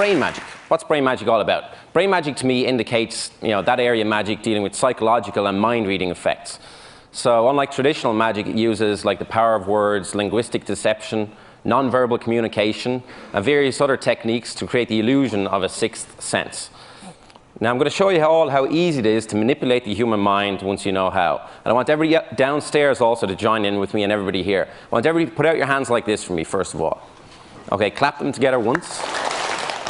brain magic. What's brain magic all about? Brain magic to me indicates, that area of magic dealing with psychological and mind-reading effects. So unlike traditional magic, it uses like the power of words, linguistic deception, non-verbal communication, and various other techniques to create the illusion of a sixth sense. Now I'm going to show you how easy it is to manipulate the human mind once you know how. And I want everybody downstairs also to join in with me and everybody here. I want everybody to put out your hands like this for me, first of all. Okay, clap them together once.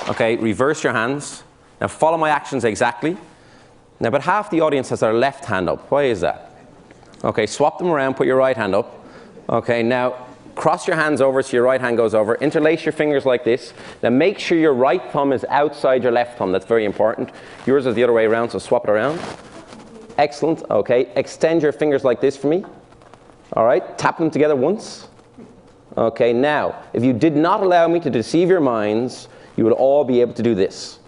Okay, reverse your hands. Now follow my actions exactly. Now about half the audience has their left hand up. Why is that? Okay, swap them around, put your right hand up. Okay, now cross your hands over so your right hand goes over. Interlace your fingers like this. Now make sure your right thumb is outside your left thumb. That's very important. Yours is the other way around, so swap it around. Excellent. Okay, extend your fingers like this for me. All right, tap them together once. Okay, now, if you did not allow me to deceive your minds, you would all be able to do this.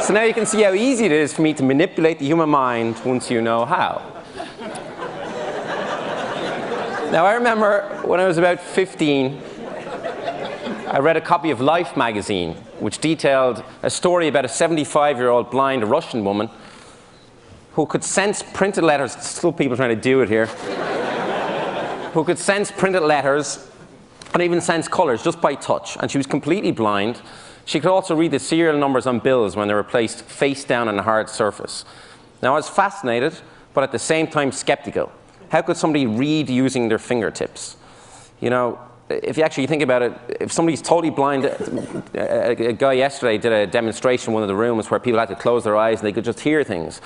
So now you can see how easy it is for me to manipulate the human mind once you know how. Now I remember when I was about 15, I read a copy of Life magazine, which detailed a story about a 75-year-old blind Russian woman who could sense printed letters. Still people trying to do it here. Who could sense printed letters and even sense colors just by touch. And she was completely blind. She could also read the serial numbers on bills when they were placed face down on a hard surface. Now I was fascinated, but at the same time skeptical. How could somebody read using their fingertips? If you actually think about it, if somebody's totally blind, a guy yesterday did a demonstration in one of the rooms where people had to close their eyes and they could just hear things.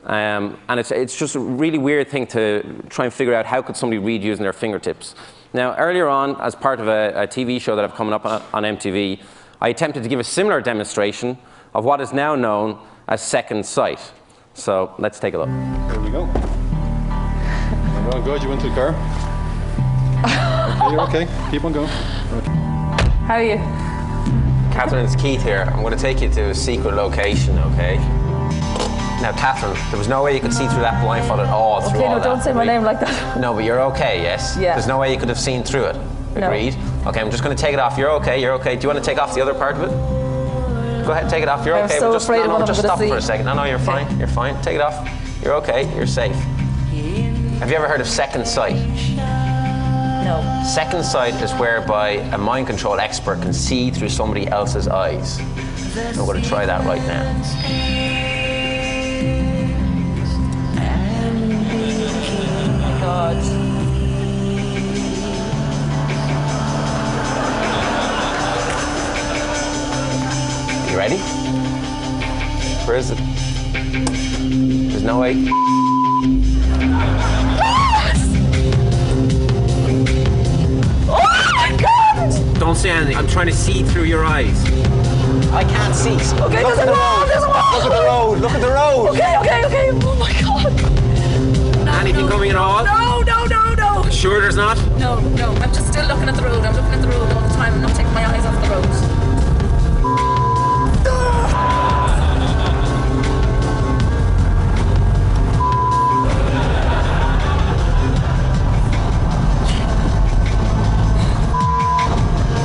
And it's just a really weird thing to try and figure out how could somebody read using their fingertips. Now earlier on, as part of a TV show that I've coming up on MTV, I attempted to give a similar demonstration of what is now known as second sight. So let's take a look. Here we go. You're going good. You went to the car. Okay, you're okay. Keep on going. How are you? Catherine, it's Keith here. I'm going to take you to a secret location, okay? Now, Catherine, there was no way you could see through that blindfold at all. Okay, no, don't say my name like that. No, but you're okay, yes? Yeah. There's no way you could have seen through it. Agreed? No. Okay, I'm just going to take it off. You're okay, you're okay. Do you want to take off the other part of it? Go ahead, take it off. You're okay. I'm so afraid of what I'm just going to see. stop for a second. No, you're fine. Okay. You're fine. Take it off. You're okay. You're safe. Have you ever heard of second sight? No. Second sight is whereby a mind control expert can see through somebody else's eyes. I'm going to try that right now. God. You ready? Where is it? There's no way. Oh my God! Don't say anything. I'm trying to see through your eyes. I can't see. Okay, there's a road. There's a road. Look at the road. Look at the road. Okay. Oh my God. Anything coming at all? No. Sure there's not? No. I'm just still looking at the road. I'm looking at the road all the time. I'm not taking my eyes off the road.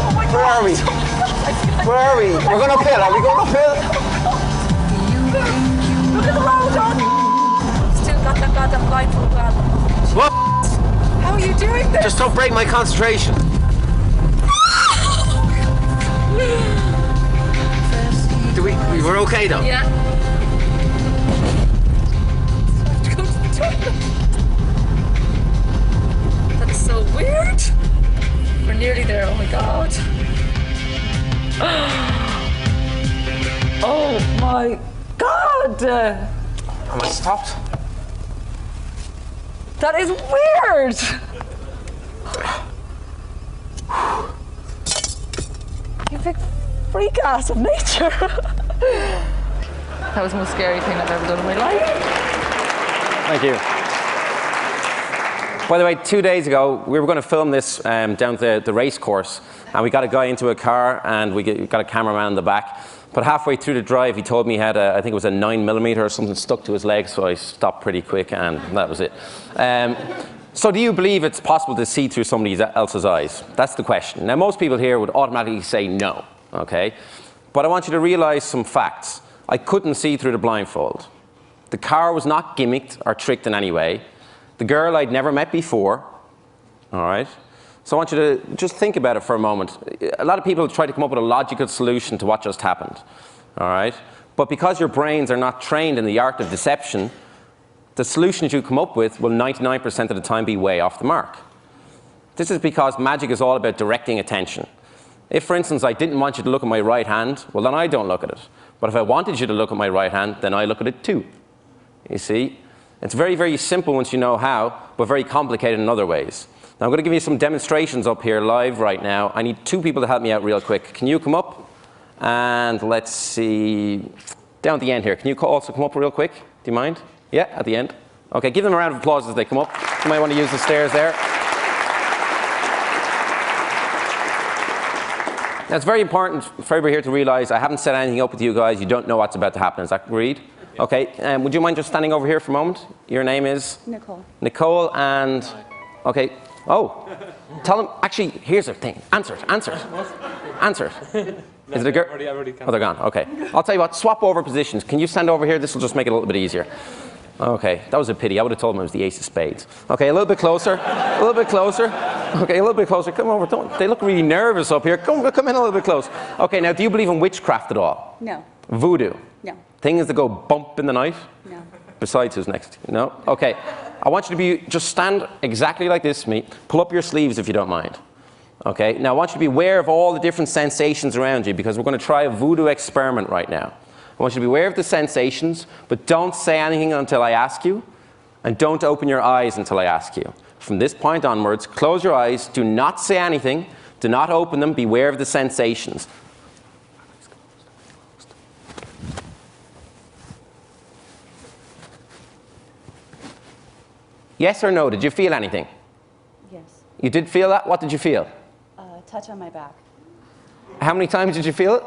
Oh my God. Where are we? Where are we? We're going uphill. Are we going uphill? Look at the road, John. Still got that goddamn blindfold on. What? How are you doing this? Just don't break my concentration. We're okay though? Yeah. Go to the toilet. That is so weird. We're nearly there. Oh my God. Oh my God. Am I stopped? That is weird. You big freak ass of nature. That was the most scary thing I've ever done in my life. Thank you. By the way, 2 days ago, we were going to film this down the race course, and we got a guy into a car, and we got a cameraman in the back. But halfway through the drive, he told me he had I think it was a 9mm or something stuck to his leg, so I stopped pretty quick, and that was it. So do you believe it's possible to see through somebody else's eyes? That's the question. Now, most people here would automatically say no, okay? But I want you to realize some facts. I couldn't see through the blindfold. The car was not gimmicked or tricked in any way. The girl I'd never met before, all right? So I want you to just think about it for a moment. A lot of people try to come up with a logical solution to what just happened, all right? But because your brains are not trained in the art of deception, the solutions you come up with will 99% of the time be way off the mark. This is because magic is all about directing attention. If, for instance, I didn't want you to look at my right hand, well, then I don't look at it. But if I wanted you to look at my right hand, then I look at it too. You see? It's very, very simple once you know how, but very complicated in other ways. Now, I'm going to give you some demonstrations up here live right now. I need 2 people to help me out real quick. Can you come up? And let's see, down at the end here. Can you also come up real quick? Do you mind? Yeah, at the end. Okay, give them a round of applause as they come up. You might want to use the stairs there. Now, it's very important for everybody here to realize I haven't set anything up with you guys. You don't know what's about to happen. Is that agreed? Okay, would you mind just standing over here for a moment? Your name is? Nicole. Nicole, and, okay. Oh, tell them, actually, here's the thing. Answer it, answer it. Answer it. Is it a girl? Oh, they're gone, okay. I'll tell you what, swap over positions. Can you stand over here? This will just make it a little bit easier. Okay, that was a pity. I would have told them it was the ace of spades. Okay, a little bit closer, a little bit closer. Okay, a little bit closer. Come over. Don't, they look really nervous up here. Come in a little bit close. Okay, now, do you believe in witchcraft at all? No. Voodoo? No. Things that go bump in the night? No. Besides, who's next? No? Okay. I want you to be, just stand exactly like this to me. Pull up your sleeves if you don't mind. Okay? Now, I want you to be aware of all the different sensations around you because we're going to try a voodoo experiment right now. I want you to be aware of the sensations, but don't say anything until I ask you, and don't open your eyes until I ask you. From this point onwards, close your eyes, do not say anything, do not open them, beware of the sensations. Yes or no, did you feel anything? Yes. You did feel that? What did you feel? Touch on my back. How many times did you feel it?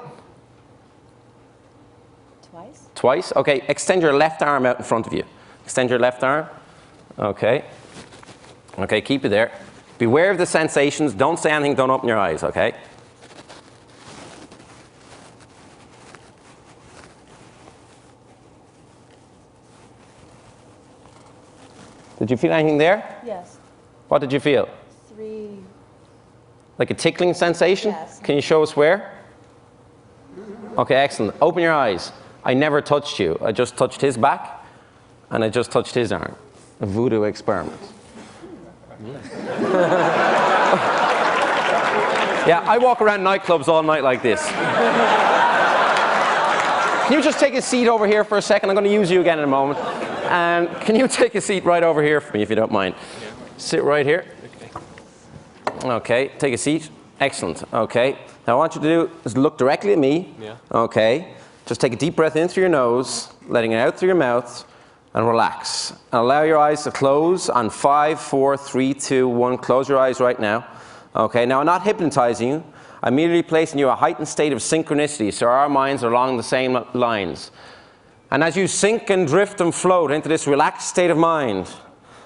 Twice. Twice? Okay, extend your left arm out in front of you. Extend your left arm. Okay. Okay, keep it there. Beware of the sensations. Don't say anything, don't open your eyes, okay? Did you feel anything there? Yes. What did you feel? 3. Like a tickling sensation? Yes. Can you show us where? Okay, excellent. Open your eyes. I never touched you. I just touched his back, and I just touched his arm. A voodoo experiment. Yeah, I walk around nightclubs all night like this. Can you just take a seat over here for a second? I'm going to use you again in a moment. And can you take a seat right over here for me, if you don't mind? Sit right here. Okay, take a seat. Excellent. Okay. Now, what I want you to do is look directly at me. Yeah. Okay. Just take a deep breath in through your nose, letting it out through your mouth, and relax. And allow your eyes to close on 5, 4, 3, 2, 1. Close your eyes right now. Okay. Now, I'm not hypnotizing you. I'm immediately placing you in a heightened state of synchronicity, so our minds are along the same lines. And as you sink and drift and float into this relaxed state of mind,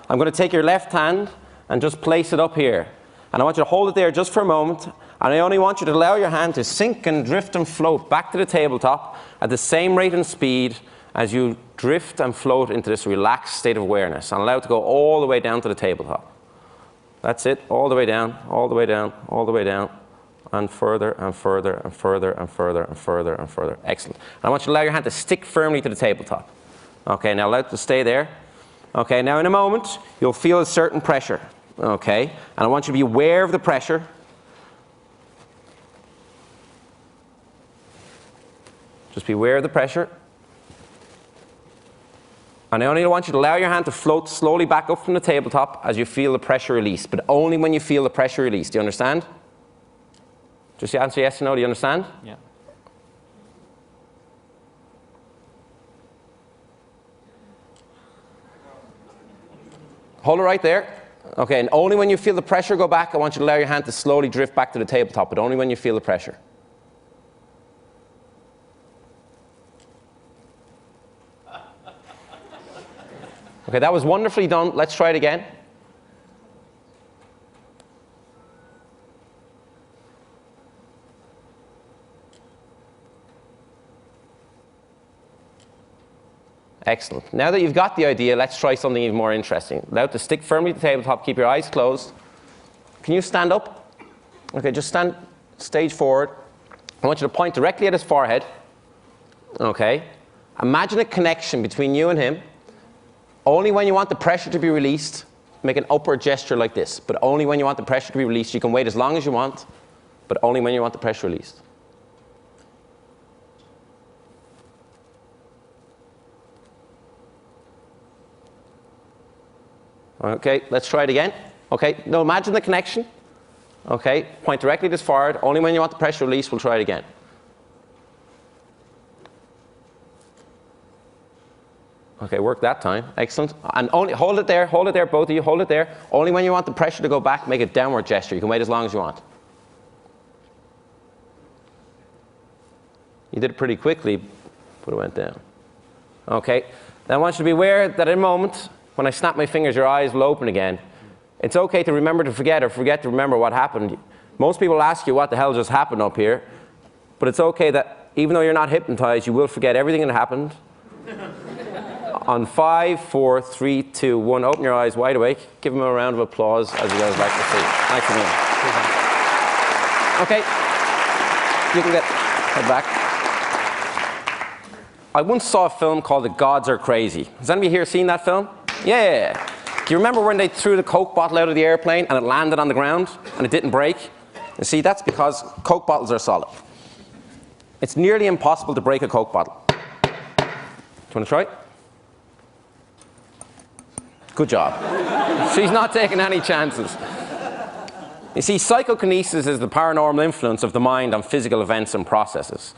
I'm going to take your left hand and just place it up here. And I want you to hold it there just for a moment. And I only want you to allow your hand to sink and drift and float back to the tabletop at the same rate and speed as you drift and float into this relaxed state of awareness. And allow it to go all the way down to the tabletop. That's it. All the way down, all the way down, all the way down. And further and further and further and further and further and further. Excellent. And I want you to allow your hand to stick firmly to the tabletop. Okay, now allow it to stay there. Okay, now in a moment, you'll feel a certain pressure. Okay, and I want you to be aware of the pressure. Just be aware of the pressure. And I only want you to allow your hand to float slowly back up from the tabletop as you feel the pressure release, but only when you feel the pressure release. Do you understand? Just answer yes or no. Do you understand? Yeah. Hold it right there. Okay, and only when you feel the pressure go back, I want you to allow your hand to slowly drift back to the tabletop, but only when you feel the pressure. Okay, that was wonderfully done. Let's try it again. Excellent. Now that you've got the idea, let's try something even more interesting. Allow it to stick firmly to the tabletop. Keep your eyes closed. Can you stand up? Okay, just stand stage forward. I want you to point directly at his forehead. Okay. Imagine a connection between you and him. Only when you want the pressure to be released, make an upward gesture like this. But only when you want the pressure to be released. You can wait as long as you want, but only when you want the pressure released. Okay, let's try it again. Okay, now imagine the connection. Okay, point directly to his forehead. Only when you want the pressure release, we'll try it again. Okay, work that time. Excellent. And only hold it there, both of you, hold it there. Only when you want the pressure to go back, make a downward gesture. You can wait as long as you want. You did it pretty quickly, but it went down. Okay, now I want you to be aware that in a moment, when I snap my fingers, your eyes will open again. It's okay to remember to forget or forget to remember what happened. Most people ask you what the hell just happened up here, but it's okay that even though you're not hypnotized, you will forget everything that happened. On 5, 4, 3, 2, 1, open your eyes wide awake. Give them a round of applause as you guys like to see. Nice to meet you. Okay, you can head back. I once saw a film called The Gods Are Crazy. Has anybody here seen that film? Yeah. Do you remember when they threw the Coke bottle out of the airplane and it landed on the ground and it didn't break? You see, that's because Coke bottles are solid. It's nearly impossible to break a Coke bottle. Do you want to try? Good job. She's not taking any chances. You see, psychokinesis is the paranormal influence of the mind on physical events and processes.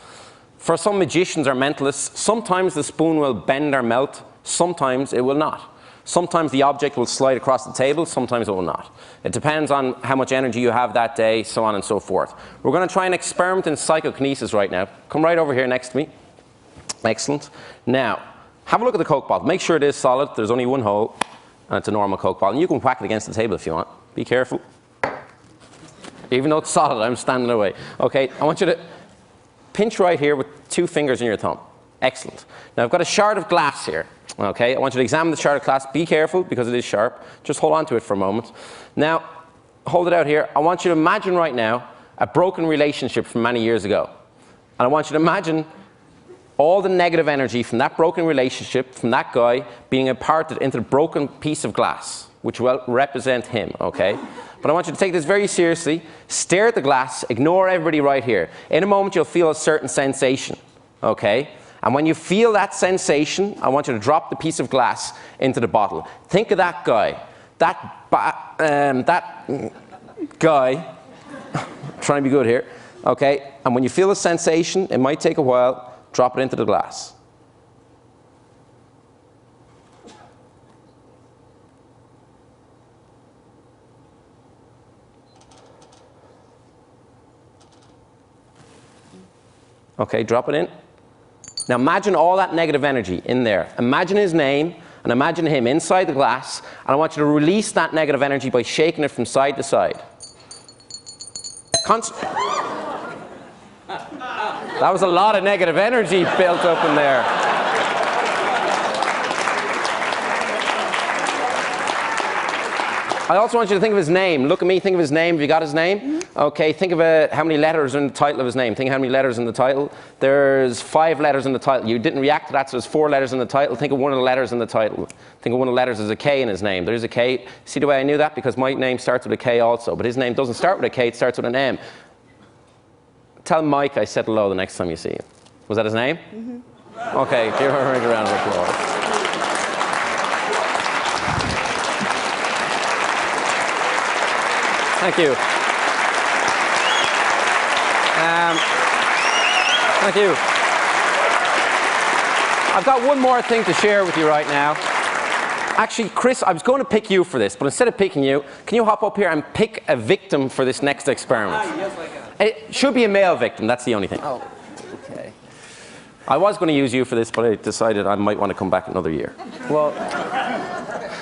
For some magicians or mentalists, sometimes the spoon will bend or melt, sometimes it will not. Sometimes the object will slide across the table, sometimes it will not. It depends on how much energy you have that day, so on and so forth. We're going to try an experiment in psychokinesis right now. Come right over here next to me. Excellent. Now, have a look at the Coke bottle. Make sure it is solid. There's only one hole, and it's a normal Coke bottle. And you can whack it against the table if you want. Be careful. Even though it's solid, I'm standing away. Okay, I want you to pinch right here with 2 fingers in your thumb. Excellent. Now, I've got a shard of glass here. Okay, I want you to examine the shard of glass. Be careful, because it is sharp. Just hold on to it for a moment. Now, hold it out here. I want you to imagine right now a broken relationship from many years ago. And I want you to imagine all the negative energy from that broken relationship, from that guy, being imparted into the broken piece of glass, which will represent him, okay? But I want you to take this very seriously. Stare at the glass. Ignore everybody right here. In a moment, you'll feel a certain sensation, okay? And when you feel that sensation, I want you to drop the piece of glass into the bottle. Think of that guy. That guy, trying to be good here, okay? And when you feel the sensation, it might take a while, drop it into the glass. Okay, drop it in. Now imagine all that negative energy in there. Imagine his name and imagine him inside the glass, and I want you to release that negative energy by shaking it from side to side. That was a lot of negative energy built up in there. I also want you to think of his name. Look at me, think of his name. Have you got his name? Mm-hmm. Okay, think of how many letters are in the title of his name. Think of how many letters in the title. There's 5 letters in the title. You didn't react to that, so there's 4 letters in the title. Think of one of the letters in the title. Think of one of the letters as a K in his name. There's a K. See the way I knew that? Because my name starts with a K also, but his name doesn't start with a K, it starts with an M. Tell Mike I said hello the next time you see him. Was that his name? Mm-hmm. Okay, give her a round of applause. Thank you. Thank you. I've got one more thing to share with you right now. Actually, Chris, I was going to pick you for this, but instead of picking you, can you hop up here and pick a victim for this next experiment? Yes, I can. It should be a male victim, that's the only thing. Oh, okay. I was going to use you for this, but I decided I might want to come back another year. Well,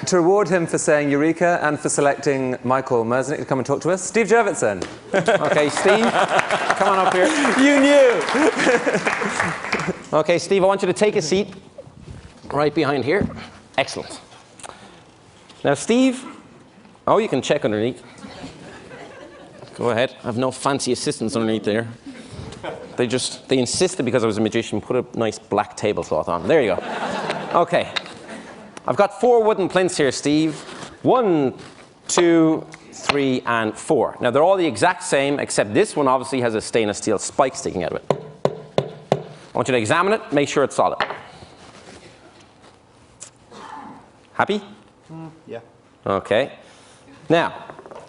to reward him for saying Eureka and for selecting Michael Merznick to come and talk to us, Steve Jurvetson. Okay, Steve, come on up here. You knew! Okay, Steve, I want you to take a seat. right behind here. Excellent. Now, Steve, oh, you can check underneath. Go ahead. I have no fancy assistants underneath there. They insisted because I was a magician, put a nice black tablecloth on. There you go. Okay. I've got 4 wooden plinths here, Steve. 1, 2, 3, and 4. Now, they're all the exact same, except this one obviously has a stainless steel spike sticking out of it. I want you to examine it, make sure it's solid. Happy? Yeah. Okay. Now,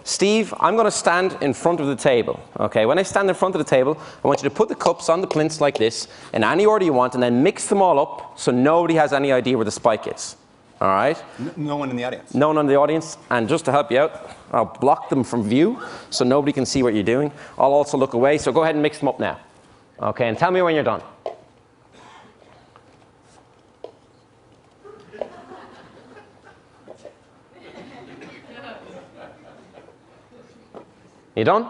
Steve, I'm going to stand in front of the table. Okay, when I stand in front of the table, I want you to put the cups on the plinths like this, in any order you want, and then mix them all up so nobody has any idea where the spike is. All right? No one in the audience. No one in the audience. And just to help you out, I'll block them from view so nobody can see what you're doing. I'll also look away, so go ahead and mix them up now. Okay, and tell me when you're done. You done?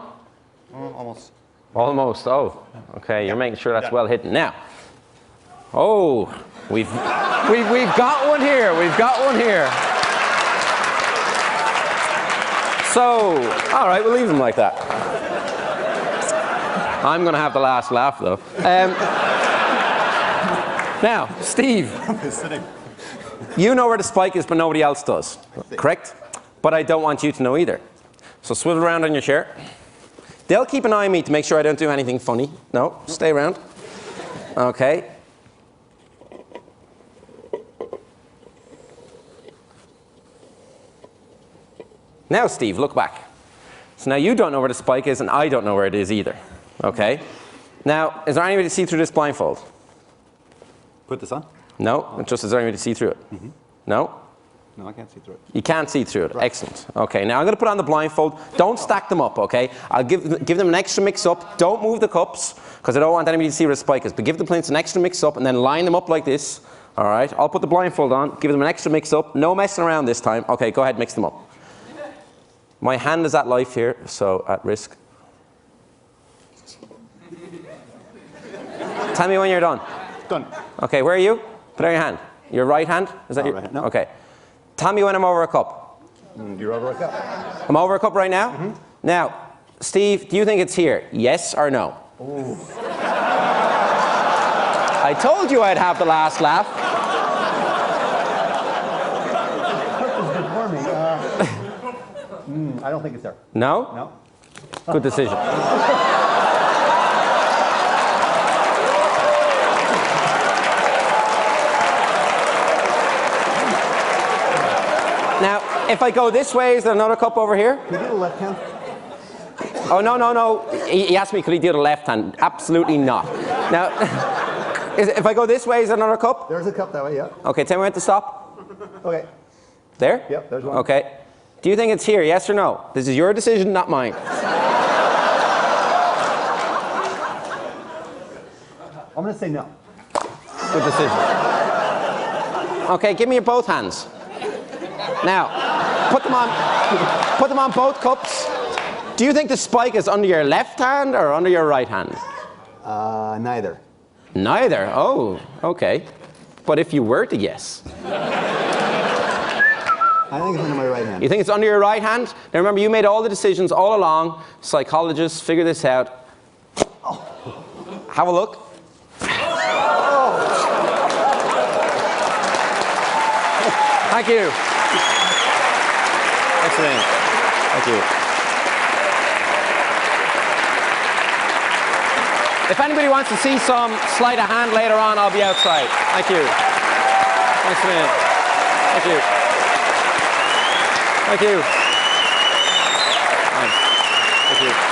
Almost. Almost. Oh, okay. You're making sure that's well hidden. Now, oh, we've got one here. We've got one here. So, all right, we'll leave them like that. I'm going to have the last laugh, though. Now, Steve, you know where the spike is, but nobody else does. Correct? But I don't want you to know either. So swivel around on your chair. They'll keep an eye on me to make sure I don't do anything funny. No, stay around. Okay. Now, Steve, look back. So now you don't know where the spike is, and I don't know where it is either. Okay. Now, is there any way to see through this blindfold? Put this on? No. Just is there any way to see through it? Mm-hmm. No. No, I can't see through it. You can't see through it. Right. Excellent. Okay, now I'm going to put on the blindfold. Don't stack them up, okay? I'll give them an extra mix up. Don't move the cups, because I don't want anybody to see where the spike is. But give the plinths an extra mix up, and then line them up like this. All right? I'll put the blindfold on, give them an extra mix up. No messing around this time. Okay, go ahead, mix them up. My hand is at life here, so at risk. Tell me when you're done. Done. Okay, where are you? Put out your hand. Your right hand? Is that your right hand, no. Okay. Tell me when I'm over a cup. You're over a cup. I'm over a cup right now? Mm-hmm. Now, Steve, do you think it's here? Yes or no? Ooh. I told you I'd have the last laugh. I don't think it's there. No? No. Good decision. Now, if I go this way, is there another cup over here? Can you do the left hand? Oh, no, no, no. He asked me, could he do the left hand? Absolutely not. Now, if I go this way, is there another cup? There's a cup that way, yeah. Okay, tell me when to stop. Okay. There? Yep, there's one. Okay. Do you think it's here, yes or no? This is your decision, not mine. I'm going to say no. Good decision. Okay, give me your both hands. Now, put them on both cups. Do you think the spike is under your left hand or under your right hand? Neither. Neither? Oh, okay. But if you were to guess. I think it's under my right hand. You think it's under your right hand? Now remember, you made all the decisions all along. Psychologists, figure this out. Have a look. Thank you. Excellent. Thank you. If anybody wants to see some sleight of hand later on, I'll be outside. Thank you. Thanks a minute. Thank you. Thank you. Thank you.